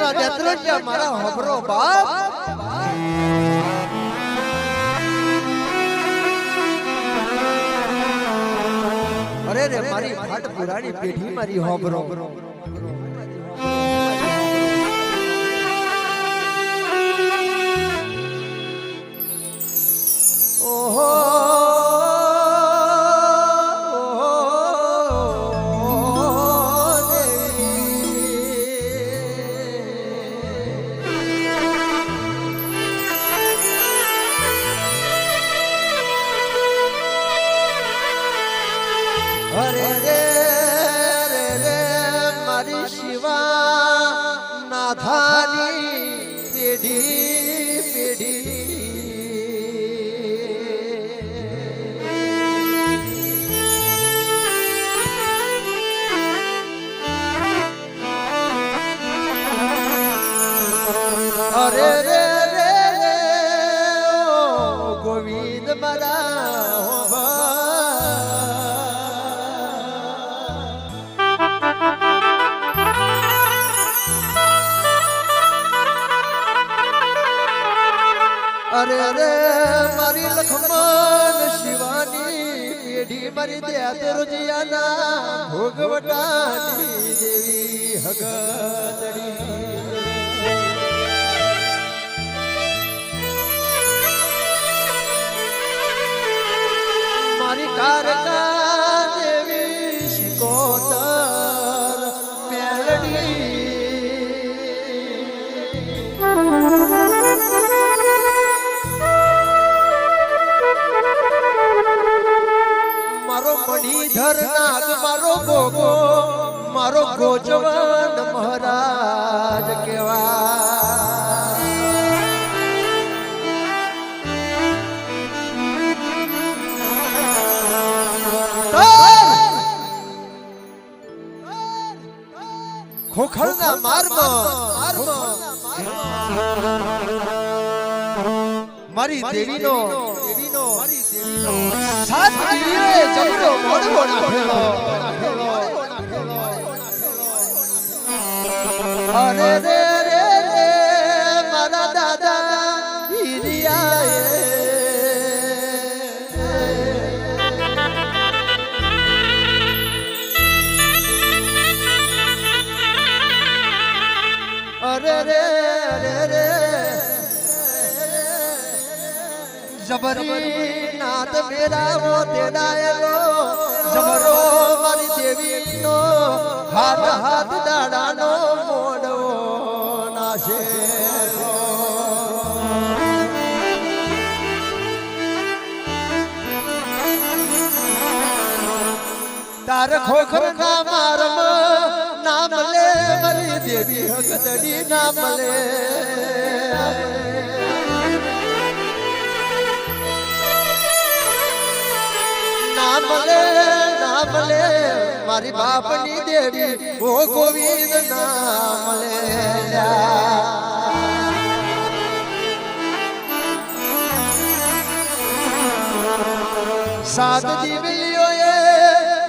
મારા નેત્રોજ્ય મારા હોબરો બાપ અરે રે મારી ફાટ પુરાણી પેઢી મારી હોબરો ઓહો અરે રે રે રે મારી શિવા નાથાની પેઢી અરે રે રે રે ઓ ગોવિંદ મારા અરે અરે મારી લખમણ શિવાની પેઢી મારી દેતરજિયાના ભોગવટાની દેવી હગતડી મારી કારકા દેવી શિકોતર મેલડી મારો મણિધર નાગ મારો ગોગો મારો ગોજવન મહારાજ કેવા ખોખરના મારમાં મારી દેવીનો સાત દિવ્યે જમરો મોડવો નાખેલો અરે રે રે રે મારા દાદા હિરિયાએ અરે રે રે રે જબરી નાદ મેરા વો તેડાયેલો જબરો મારી દેવીનો હાથ હાથ દાડાનો મોડવો નાશે તાર ખોખરના મારમ નામ લે મારી દેવી હગતડી નામ લે નામ લે મારી બાપની દેવી ઓ ગોવિંદ નામ લે સાત દિવ્યોએ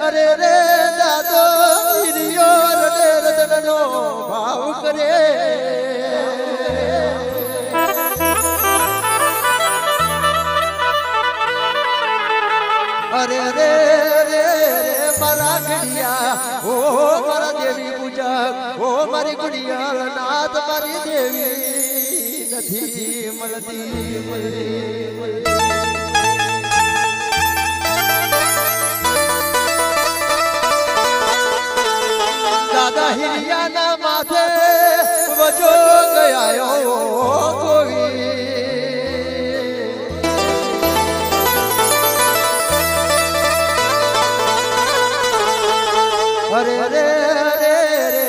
અરે રે દાદો હિરિયો રડે રદનનો ભાવ કરે અરે રે રે મારા ઘડિયા ઓ મારા દેવી પૂજક ઓ મારી ગુડિયા નાથ મારી દેવી નથી મળતી દાદા હિરિયાના માથે વજો ગયાયો ગોવી અરે રે રે રે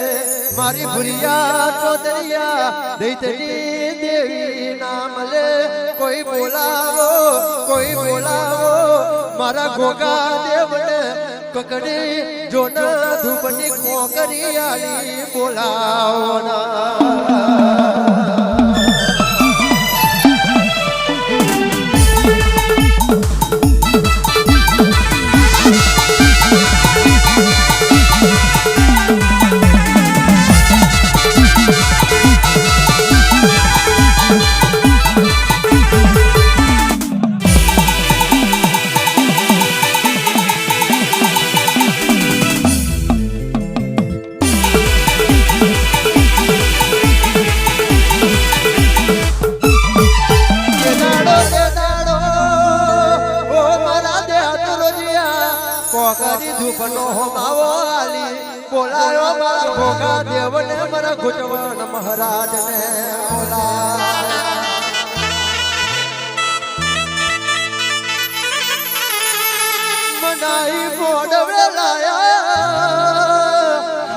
મારી ભુરિયા ચોદરિયા દૈતરી દેવી નામ લે કોઈ બોલાવો મારા ગોગા દેવને કકડી જોના ધૂપની ખોકરી આલી બોલાવો ના નો હોમાવો આલી બોલાયો મારા ભોગા દેવને મારા ગુજવન મહારાજને બોલાયો મનાઈ મોડવે લાયા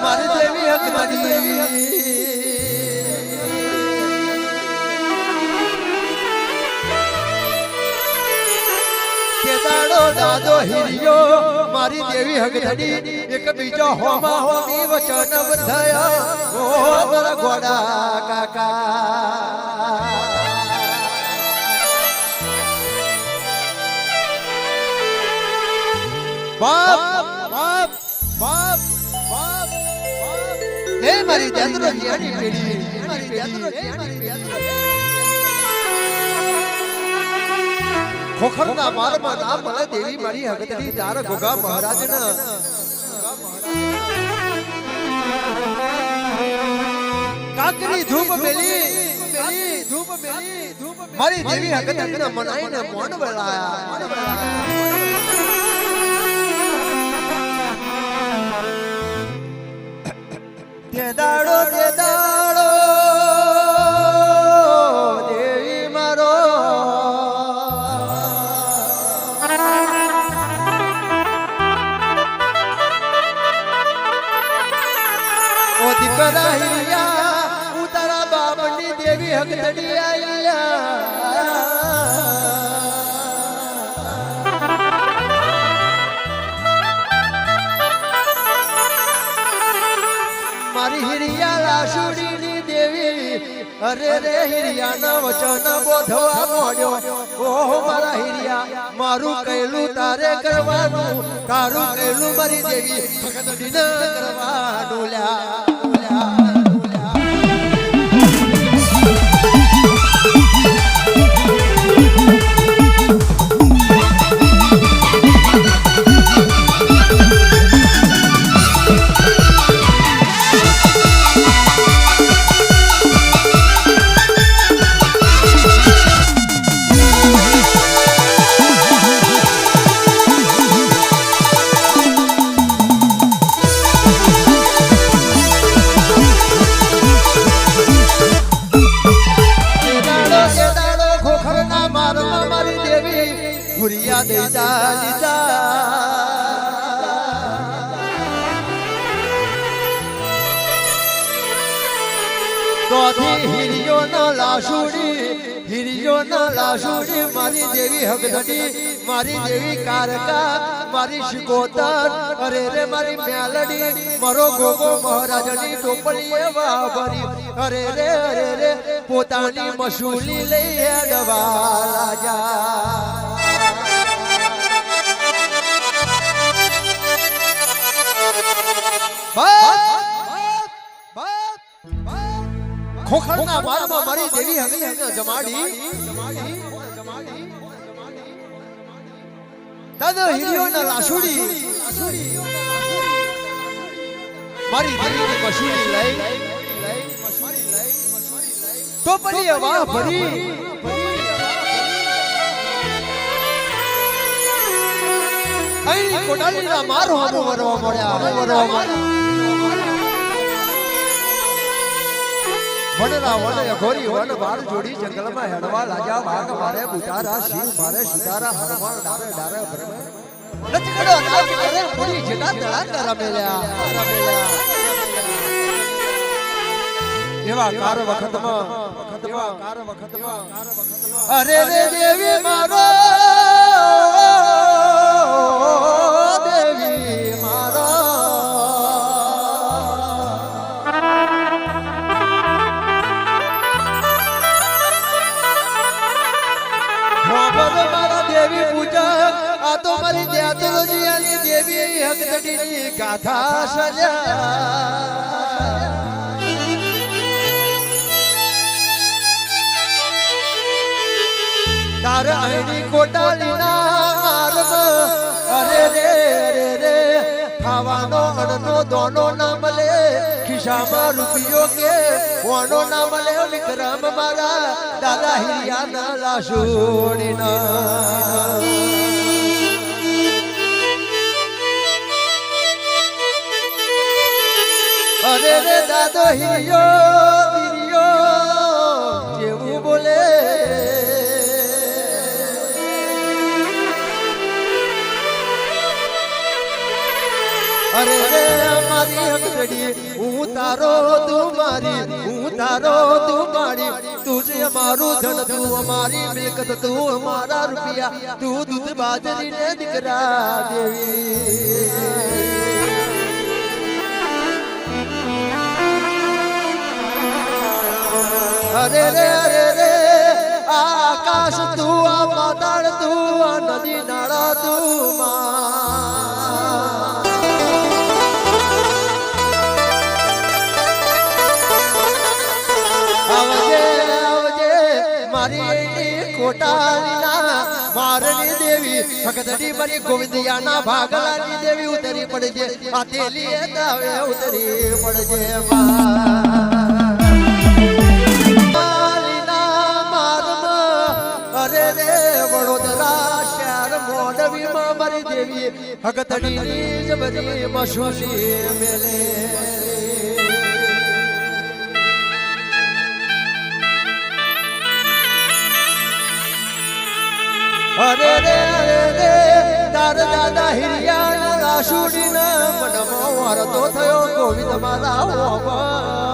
મારી દેવી હકમડી દાડો દાદો હિરિયો મારી દેવી હગધડી એક બીજો હોમા હોમી વચન બંધાયા ઓ મારા ગોડા કાકા બાપ બાપ બાપ બાપ હે મારી દેદરો જીની પેડી મારી દેદરો જીની પેડી ખોખરના મારમાં નામ મળે દેવી મારી હગતડી તાર ગોગા મહારાજના કાકરી ધૂપ મેલી મારી દેવી હગતડીના મનાઈને મોન વળાયા તે દાડો દેવી મારો દીકરા હિરિયા ઉતારા બાપની દેવી હગતડી આયા મારી હિરિયા લાશુડીની દેવી અરે રે હિરિયાના વચન બોધવા મોડ્યો ઓહો મારા હિરિયા મારું કહેલું તારે કરવાનું તારું કહેલું મારી દેવી હગતડીને કરવાનું લ્યા ગુરિયા દેતા લીધા તોથી હિરિયો ન લાશુડી મારી દેવી હગધડી મારી દેવી કારકા મારી શિકોતર અરે રે મારી મેલડી મારો ગોગો મહારાજની ટોપલીએ વાભરી અરે રે પોતાની મસૂલી લઈ હેડવા રાજા ખોખરના બારમાં મારી દેવી હગતડીને જમાડી દાદા હિરિયોના લાશુડી મારી દેવીની મસૂરી લઈ ટોપલીએ વાહ ભરી અહીં કોટાલીના મારો હમો વરવા મળ્યા વનરા વન ઘોરી વન બાર જોડી જંગલમાં હેડવા લાજા વાઘ મારે બુટારા શિવ મારે સુતારા હનુમાન ડારે લચકડો નાચ કરે પૂરી જગા તળાકા રમેલ્યા એવા કાર વખતમાં અરે રે દેવી મારો દેવી મારો મારા દેવી પૂજા આ તો મારી દેતરોજીયાની દેવી હગતડીની ગાથા સજા તાર આઈની કોટાલીના માર્ગ અરે રે ખાવાનો અણનો દોનો ના મળે ખિસ્સામાં રૂપિયો કે ઓનો ના મળે વિક્રમ મારા દાદા હિરિયાના લાશુડીના અરે રે દાદો હિરિયો દિરિયો જેવું બોલે અરે રે મારી હકડી હું તારો તું મારી હું તારો તું મારી તું છે અમારું ધન તું અમારી મિલકત તું અમારા રૂપિયા તું દૂધ બાજરી ને દીકરા દેવી અરે રે આકાશ તું આ પાતાળ તું આ નદી નાળા તું આવજે આવજે મારી કોટાલીના મારની દેવી ભગતડી મારી ગોવિંદિયાના ભાગલાની દેવી ઉતરી પડજે આ તેલી દાવે ઉતરી પડજે અરે રે વડોદરા શહેર મોડવીમાં મારી દેવી ભગતડીની જબરી મશુલી મેલે અરે રે તાર દાદા હિરિયા રાશુડીના મનમાં વારતો થયો ગોવિંદ મારા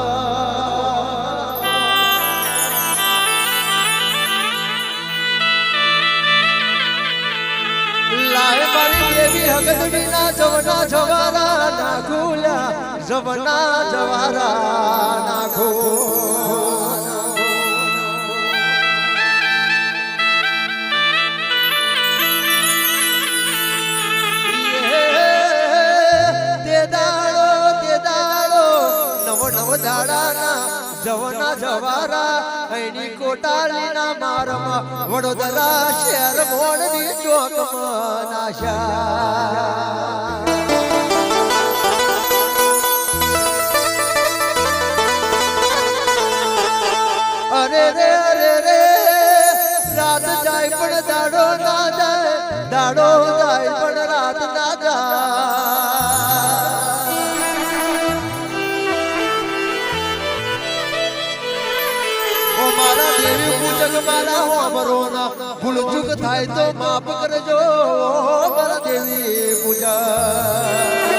લાય મારી દેવી હગદડીના જવના જવારા નાખુલ્યા જવના જવારા નાખો જવના જવારા એની કોટાલીના મારમાં વડોદરા શહેર મોડની ચોકમાં નાશા અરે રે રાત જાય પણ દાડો ના જાય દાડો જાય પણ રાત ના જાય મારા દેવી પૂજક મારા હોમરો ના ભૂલ ચૂક થાય તો માફ કરજો મારા દેવી પૂજા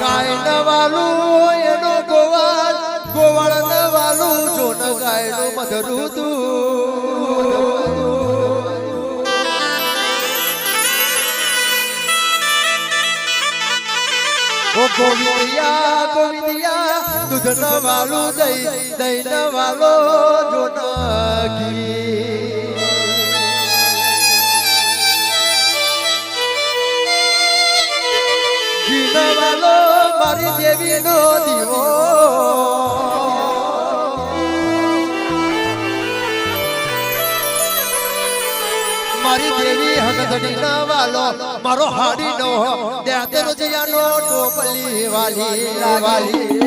ગાય નવાલું એનો ગોવાળ ગોવાળ નવાલું જો ન ગાયનું મધરું તું ઓ ગોવિંદિયા ગોવિંદિયા દૂધ ન વાલું દહીં ન વાલો જો ઘી ન વાલો મારી દેવી નો દીવો મારી દેવી હગદડી ના વાલો મારો હાડી નો દેતર જયાનો ટોપલી વાલી વાલી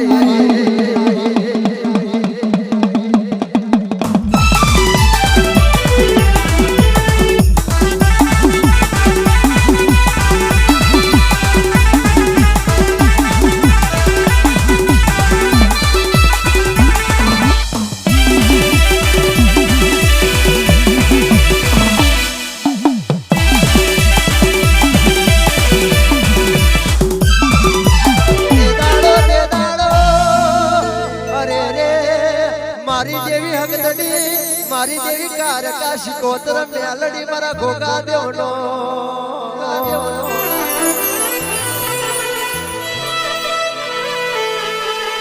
મારી દેવી કારકા શિકોતર મેલડી મારા ગોગા દેવનો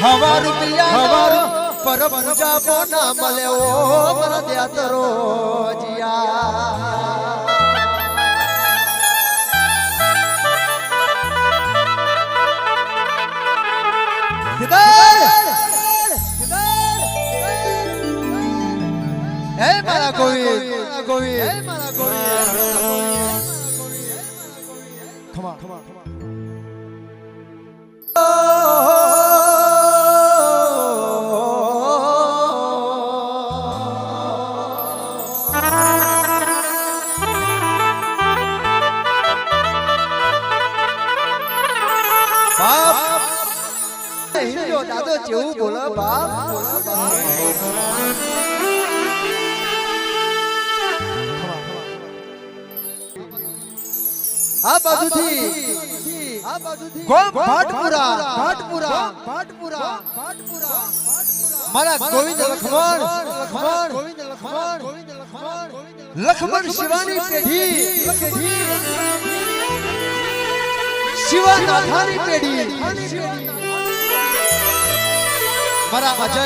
હવા રૂપિયા હવા પર પંજાબો ના મળે ઓ મારા દેતરો જીયા હે મારા ગોવિંદ ગોવિંદ હે મારા ગોવિંદ ખમા ખમા કેવું બોલો બાપ આ બાજુથી ભાટપુરા મારા ગોવિંદ લખમણ શિવાની પેઢી શિવાનાથાની પેઢી મારા અજય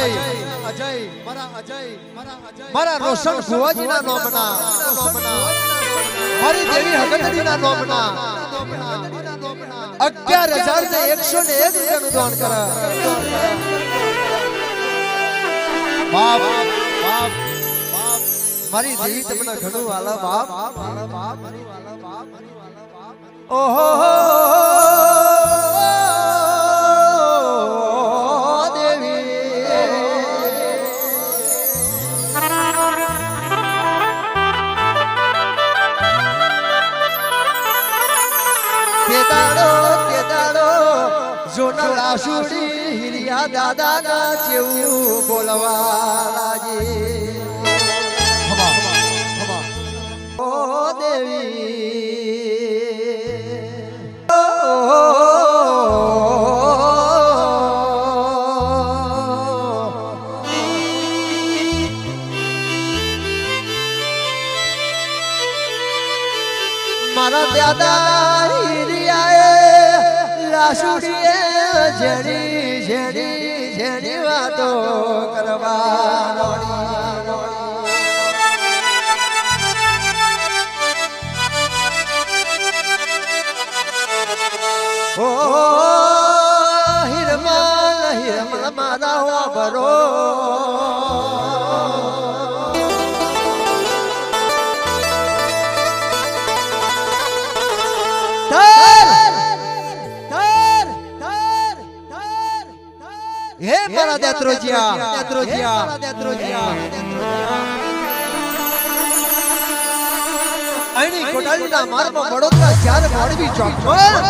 મારા રોશન ભુવાજીના નામના મારી દેવી હગતડીના નામના 11,101 દાન કરે બાપ મારી દેવી તમને ઘણું વાલા બાપ ઓહો લાશુડી હિરિયા દાદાના જેવું બોલવા લાગે ઓ દેવી મારા દાદા હિરિયાએ લાશુડીએ જેની વાતો કરવા ઓ હિરમલ મારા વાબરો હે મારા દેત્રોજિયા આની કોટાલીના મારમાં વડોદરા ચાર મોડવી ચોકમાં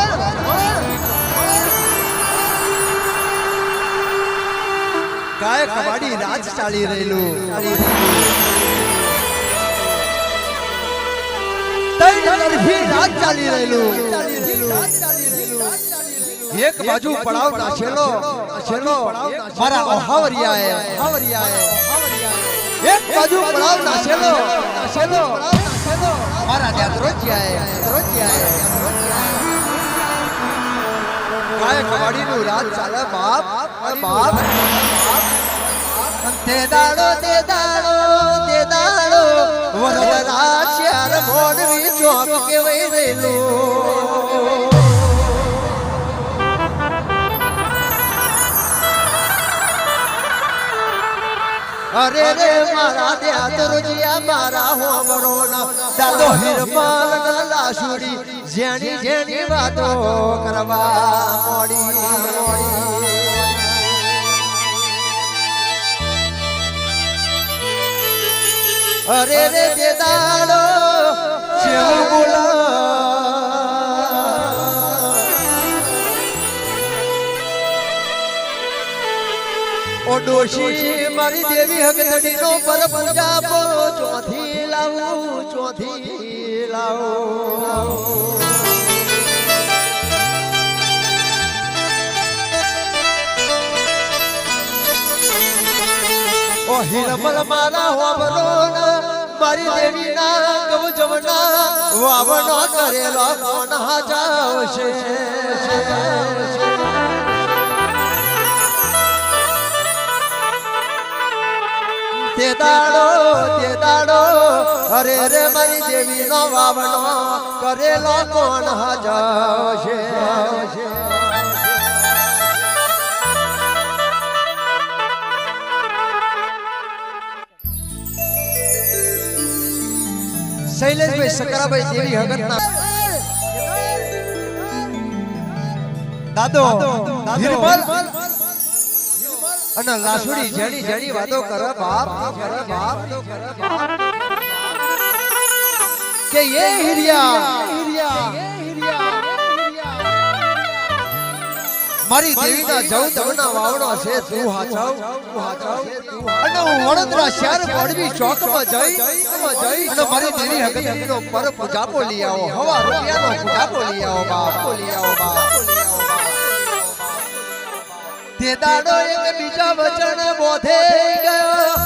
ગાય કબાડી રાજ ચાલી રહેલું રાજ ચાલી રહેલું એક બાજુ પડાવ નાખેલો મારા ઓહાવરિયાએ એક બાજુ પડાવ નાખેલો મારા દેત્રોજિયાએ ગાય કબાડીનું રાજ ચાલે બાપ તે દાડો વરદરા ચાર મોડવી ચોક કેવાય રહેલું અરે રે મારા દેત્રોજિયા મારા હોમરોના દાદો હિરમાલ લાશુડી જેની વાતો કરવા મોડી અરે રે દેદાડો જેવું બોલા ઓ ડોશી મારી દેવી હગતડીનો પર પૂજા બોલો ચોથી લાવું ઓ હિરમલ મારા હોબરો મારી દેવી ના ગવજવના વાવનો કરેલો કોણ હાજાવશે તે દાડો અરે રે મારી દેવી નો વાવનો કરેલો કોણ હાજાવશે શૈલેષભાઈ શકરાભાઈ દેવી હગતના દાદો નિર્મલ અને લાસુડી જેની વાતો કરે બાપ કે ये હિરિયા મારી દેવીના જવ તમના વાવડો છે તું હાચવ અને હું વડોદરા શહેર પડવી ચોકમાં જઈ અને મારી દેવી હકીકતનો પર પૂજાપો લઈ આવો હવા રૂપિયાનો પૂજાપો લઈ આવો બાપ તે દાડો એક બીજા વચન બોધે ગયો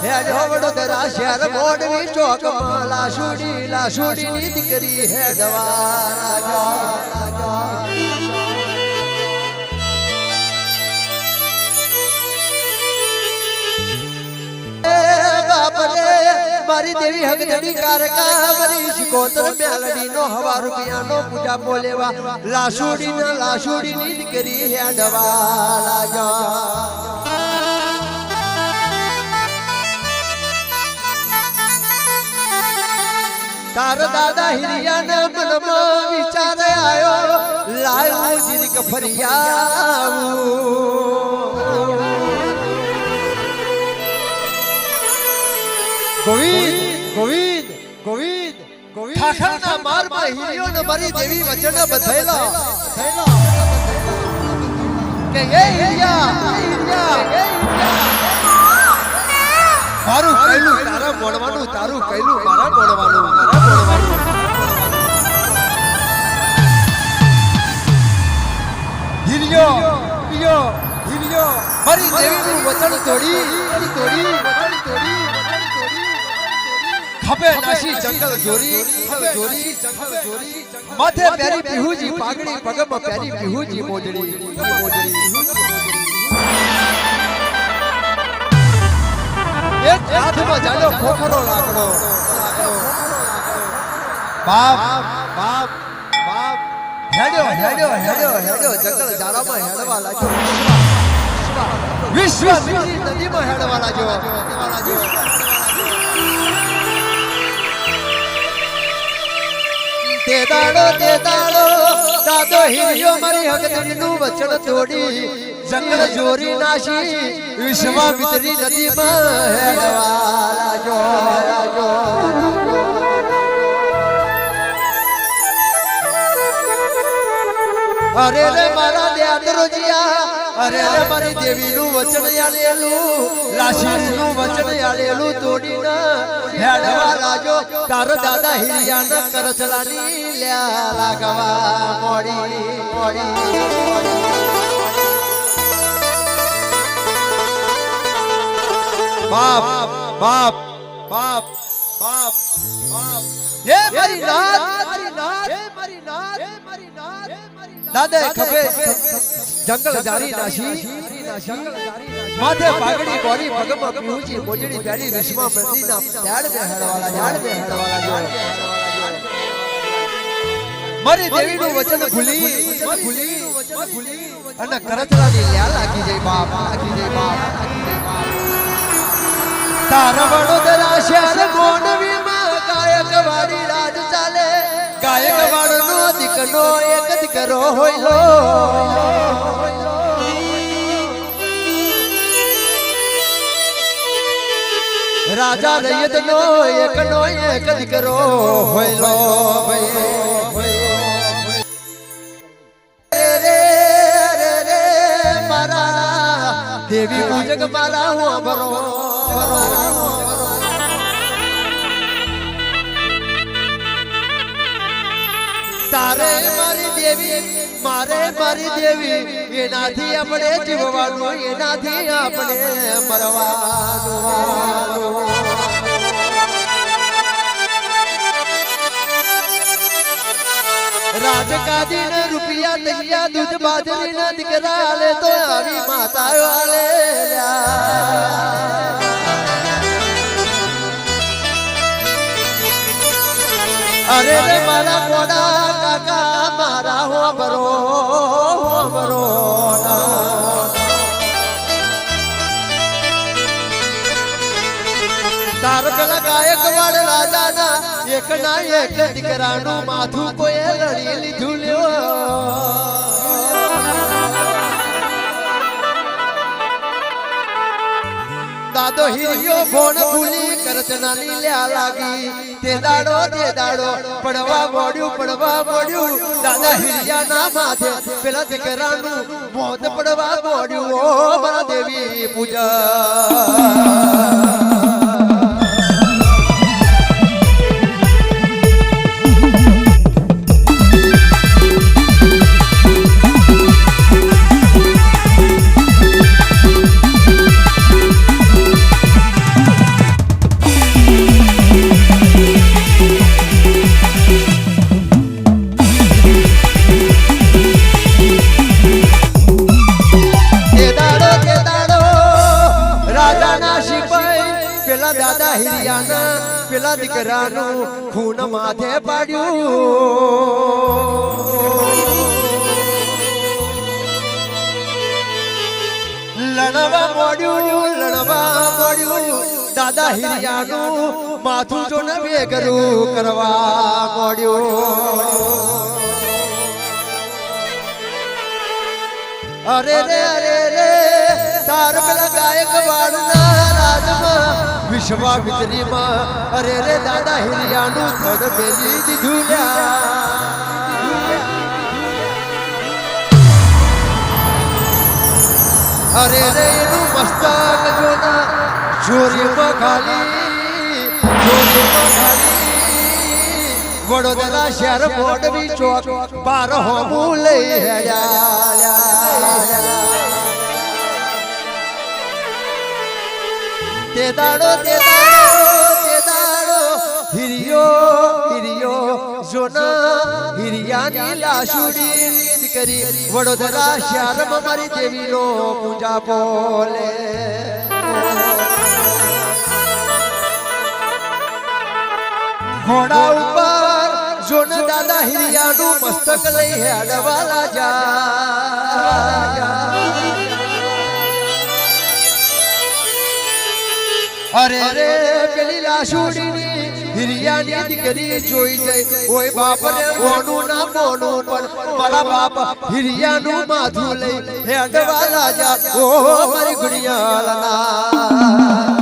હેજો વડોદરા શહેર મોડવી ચોકમાં લાશુડીની દીકરી હેડવા મારી દેવી હગદડી કારકા મારી શિકોતર મેલડી નો હવા રૂપિયાનો પૂજા બોલેવા લાશુડીની દીકરી હેડવા લાજા તાર દાદા હિરિયાના મનમાં વિચાર આયો લાયો જીરીક ફરિયાવું ગોવિંદ ઠાઠરના મારમાં હિરિયોને મારી દેવી વચન બધાયેલા કે એ હિરિયા મારું કહેલું તારા મોડવાનું તારું કહેલું મારા મોડવાનું હિરિયો મારી દેવીનું વચન તોડી ખભે નાસી જંગલ જોરી માથે પેરી પીહુજી પાઘડી પગમાં પેરી પીહુજી મોજડી એક હાથમાં જાડો ખોખરો લાકડો બાપ હેડ્યો જંગલ જારામાં હેડવા લાગ્યો વિશ્વ નદીમાં હેડવા લાગ્યો તે દાડો દાદો હિરિયો મારી હકદડીનું વચન તોડી જંગલ જોરી નાશી વિશ્વામિત્રી નદીમાં હેડવા લાગ્યો અરે રે મારા દેદરોજીયા અરે રે મારી દેવીનું વચન આલેલું લાશીનું વચન આલેલું તોડીને હેડવા લાગ્યો તારો દાદા હિરિયાના કરચલાની લ્યા લાગવા મોડી બાપ એ મારી નાથ દાદા ખભે જંગલ જારી નાશી માથે પાઘડી બોરી પગમાં પીહુજી મોજડી પેડી વિશ્વા મંદિરના ઝાડ મે હેડવાલા મારી દેવીનું વચન ભૂલી અને કરચલાની લ્યા લાગી જઈ બાપ તારા વડોદરા શહેર મોનવીમાં ગાયક વાડી રાજ ચાલે ગાયક વાડનો દીકરો એક દીકરો હોયલો રાજા રૈયતનો એકનો એક દીકરો હોયલો મારા દેવી પૂજક મારા હું ભરો તારે મારી દેવી એનાથી આપણે જીવવાનું એનાથી આપણે મરવાનું રાજકાદી ને રૂપિયા તૈયા દૂધ બાજરી ના દીકરા આલે તો આવી માતાઓ આલે અરે રે મારા કોડા કાકા મારા હો બરો તાર પેલા ગાયક વાડ રાજાના એક ના એક દીકરાનું માથું કોઈ લડી લીધું લ્યો દાદો હિરિયો ભોણ ભૂલી કરચનાની લ્યા લાગી તે દાડો પડવા મોડ્યું દાદા હિરિયાના માથે પેલા દીકરાનું મોત પડવા મોડ્યું ઓ મારા દેવી પૂજા દાદા હિરિયાના પેલા દીકરાનું ખૂન માથે પાડ્યું લડવા મોડ્યું દાદા હિરિયાનું માથું જો ને વેગરું કરવા મોડ્યું અરે રે તાર પેલા ગાયક વાળના રાજમાં વિશ્વામિત્રીમાં અરે રે દાદા હિરિયાનું થડ બેલી દીધું અરે રે એનું મસ્તક જોના ચોરીમાં ખાલી વડોદરા શહેર મોડવી ચોક બાર હોમું લઈ હેડ્યા તે દાડો હિરિયો જોના હિરિયાની લાશુડી દીકરી વડોદરા શહેરમાં મારી દેવીનો પૂજા બોલે ઘોડા ઉપર જોન દાદા હિરિયાનું મસ્તક લઈ હેડવાલા જા અરે રે પેલી લાશુડીની હિરિયાની દીકરી જોઈ જાય ઓય બાપ રે ઓનું ના મોનું પણ મારા બાપ હિરિયાનું માથું લઈ હેડવાલા જા ઓ મારી ગુડિયાળના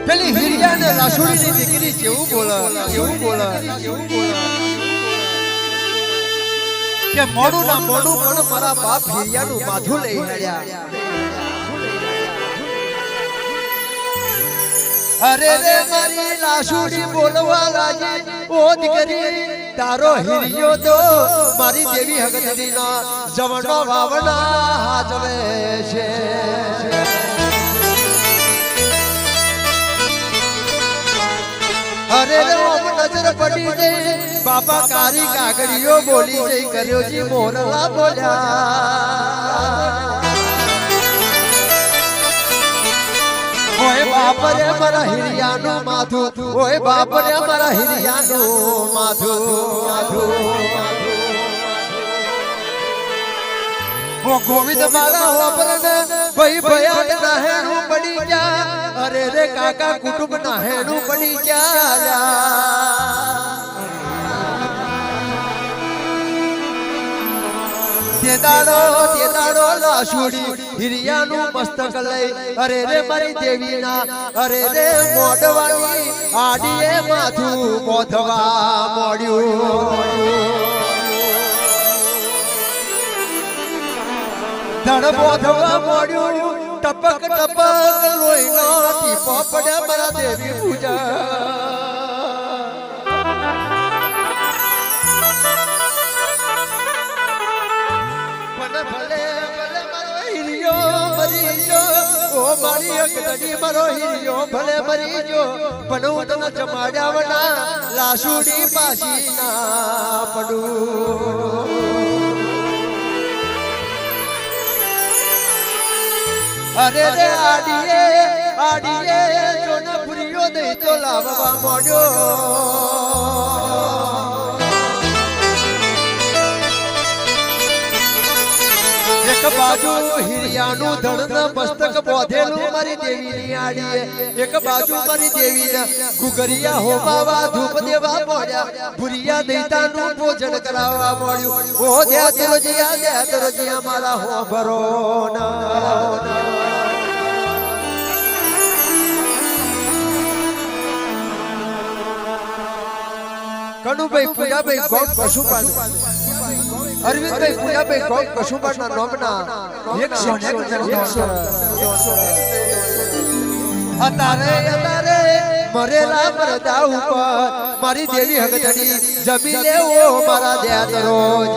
પેલી હિરિયાને લાશુડીની દીકરી કેવું બોલે કે મોડું ના મોડું પણ મારા બાપ હિરિયાનું માથું લઈ હેડ્યા અરે રે મારી લાશુડી બોલવા લાગી ઓ દીકરી તારો હિરિયો તો મારી દેવી હગતડીના જવણો વાવણા હાજવે છે અરે રે ઓમ નજર પડી ગઈ બાપા કારી કાગડીઓ બોલી જઈ કર્યો જી મોરલા બોલ્યા ઓય બાપ રે મારા હિરિયાનું માથું ઓય બાપ રે મારા હિરિયાનું માથું ઓ ગોવિંદ મારા હોબરને ભઈ ભયાન ના હેણું પડી ગયા અરે રે કાકા કુટુંબ ના હેણું પડી ગયા તે દાડો લાશુડી હિરિયાનું મસ્તક લઈ અરે રે મારી દેવીના અરે રે મોઢવાની આડીએ માથું બોધવા મોડ્યું ધડ બોધવા મોડ્યું ટપક લોહીનો ટીપો પડે મારા દેવી પૂજા ભલે મારો હિરિયો મરી જો ઓ મારી અકડી મારો હિરિયો ભલે મરી જો પણ હું તને જમાડ્યા વના લાશુડી પાછી ના પડું અરે રે આડીએ જોને પુરીયો દઈ તો લાવવા માંડ્યો એક બાજુ હિરિયાનું ધડ મસ્તક બોધેલું મારી દેવીની આડીએ એક બાજુ મારી દેવીને ગુગરિયા હોમાવા ધૂપ દેવા પડ્યા ભુરિયા દૈતાનું ભોજન કરાવવા મળ્યું ઓ ધ્યાતરજીયા મારા હોભરો ના કનુભાઈ પૂજાભાઈ ગોપ પશુપાલ અરવિંદભાઈ પૂજાભાઈ ગોપ પશુપાલના નોમના 100 અતારે મરેલા મરદા ઉપર મારી દેવી હગતડી જમી લેવો મારા ધ્યાન રોજ